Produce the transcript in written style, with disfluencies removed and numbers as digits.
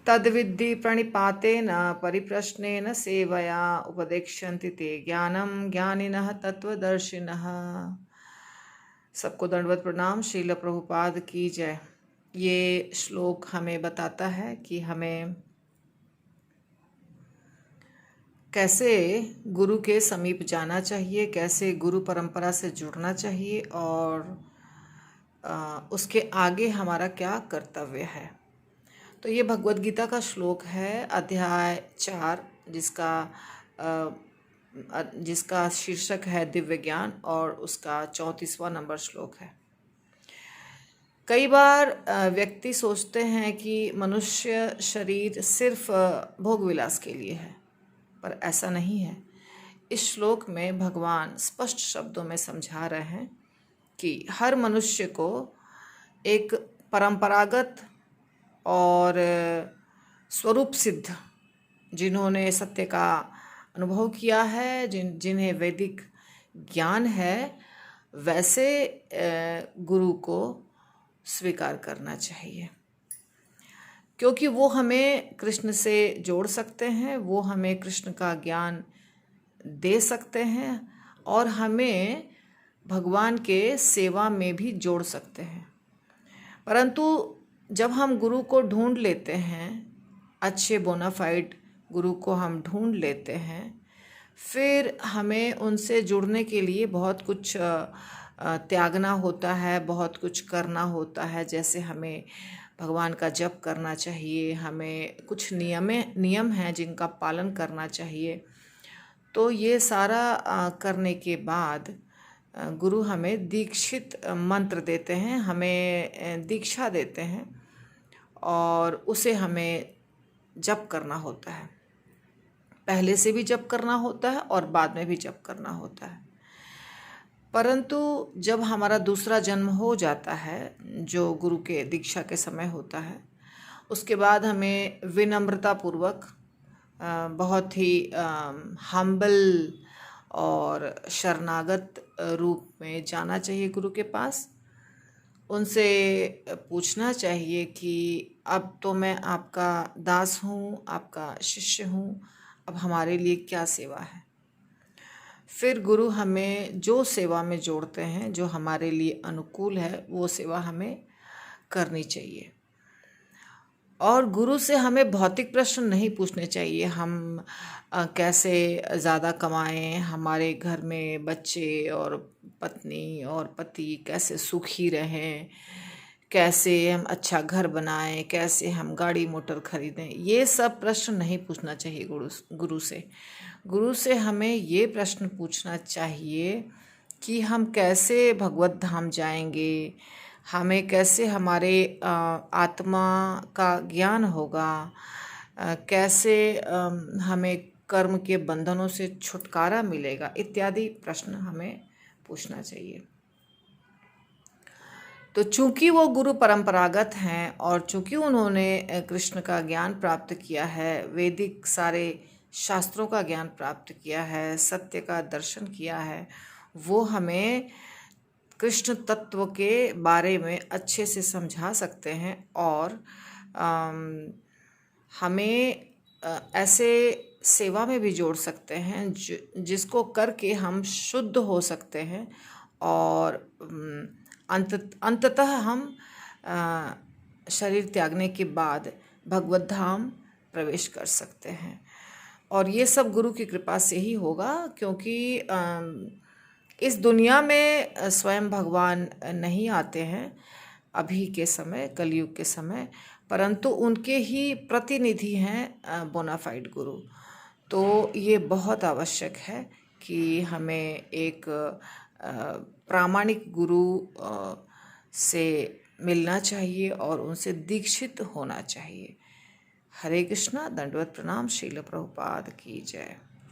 तद्विद्धि प्रणिपातेन परिप्रश्नेन सेवया उपदेक्ष्यन्ति ते ज्ञानं ज्ञानिनः तत्वदर्शिनः। सबको दंडवत प्रणाम। श्रील प्रभुपाद की जय। ये श्लोक हमें बताता है कि हमें कैसे गुरु के समीप जाना चाहिए, कैसे गुरु परंपरा से जुड़ना चाहिए और उसके आगे हमारा क्या कर्तव्य है। तो ये भगवद गीता का श्लोक है, अध्याय 4, जिसका शीर्षक है दिव्य ज्ञान और उसका 34वां नंबर श्लोक है। कई बार व्यक्ति सोचते हैं कि मनुष्य शरीर सिर्फ भोग विलास के लिए है, पर ऐसा नहीं है। इस श्लोक में भगवान स्पष्ट शब्दों में समझा रहे हैं कि हर मनुष्य को एक परंपरागत और स्वरूप सिद्ध, जिन्होंने सत्य का अनुभव किया है, जिन्हें वैदिक ज्ञान है, वैसे गुरु को स्वीकार करना चाहिए, क्योंकि वो हमें कृष्ण से जोड़ सकते हैं, वो हमें कृष्ण का ज्ञान दे सकते हैं और हमें भगवान के सेवा में भी जोड़ सकते हैं। परंतु जब हम गुरु को ढूंढ लेते हैं, अच्छे बोनाफाइड गुरु को हम ढूंढ लेते हैं, फिर हमें उनसे जुड़ने के लिए बहुत कुछ त्यागना होता है, बहुत कुछ करना होता है। जैसे हमें भगवान का जप करना चाहिए, हमें कुछ नियम हैं जिनका पालन करना चाहिए। तो ये सारा करने के बाद गुरु हमें दीक्षित मंत्र देते हैं, हमें दीक्षा देते हैं और उसे हमें जप करना होता है। पहले से भी जप करना होता है और बाद में भी जप करना होता है। परंतु जब हमारा दूसरा जन्म हो जाता है, जो गुरु के दीक्षा के समय होता है, उसके बाद हमें विनम्रता पूर्वक बहुत ही हम्बल और शरणागत रूप में जाना चाहिए गुरु के पास। उनसे पूछना चाहिए कि अब तो मैं आपका दास हूँ, आपका शिष्य हूँ, अब हमारे लिए क्या सेवा है। फिर गुरु हमें जो सेवा में जोड़ते हैं, जो हमारे लिए अनुकूल है, वो सेवा हमें करनी चाहिए। और गुरु से हमें भौतिक प्रश्न नहीं पूछने चाहिए, हम कैसे ज़्यादा कमाएं, हमारे घर में बच्चे और पत्नी और पति कैसे सुखी रहें, कैसे हम अच्छा घर बनाएं, कैसे हम गाड़ी मोटर खरीदें। ये सब प्रश्न नहीं पूछना चाहिए गुरु से। गुरु से हमें ये प्रश्न पूछना चाहिए कि हम कैसे भगवत धाम जाएंगे, हमें कैसे हमारे आत्मा का ज्ञान होगा, कैसे हमें कर्म के बंधनों से छुटकारा मिलेगा, इत्यादि प्रश्न हमें पूछना चाहिए। तो चूंकि वो गुरु परंपरागत हैं और चूंकि उन्होंने कृष्ण का ज्ञान प्राप्त किया है, वैदिक सारे शास्त्रों का ज्ञान प्राप्त किया है, सत्य का दर्शन किया है, वो हमें कृष्ण तत्व के बारे में अच्छे से समझा सकते हैं और हमें ऐसे सेवा में भी जोड़ सकते हैं जिसको करके हम शुद्ध हो सकते हैं और अंततः हम शरीर त्यागने के बाद भगवत धाम प्रवेश कर सकते हैं। और ये सब गुरु की कृपा से ही होगा, क्योंकि इस दुनिया में स्वयं भगवान नहीं आते हैं अभी के समय, कलयुग के समय, परंतु उनके ही प्रतिनिधि हैं बोनाफाइड गुरु। तो ये बहुत आवश्यक है कि हमें एक प्रामाणिक गुरु से मिलना चाहिए और उनसे दीक्षित होना चाहिए। हरे कृष्णा। दंडवत प्रणाम। श्रील प्रभुपाद की जय।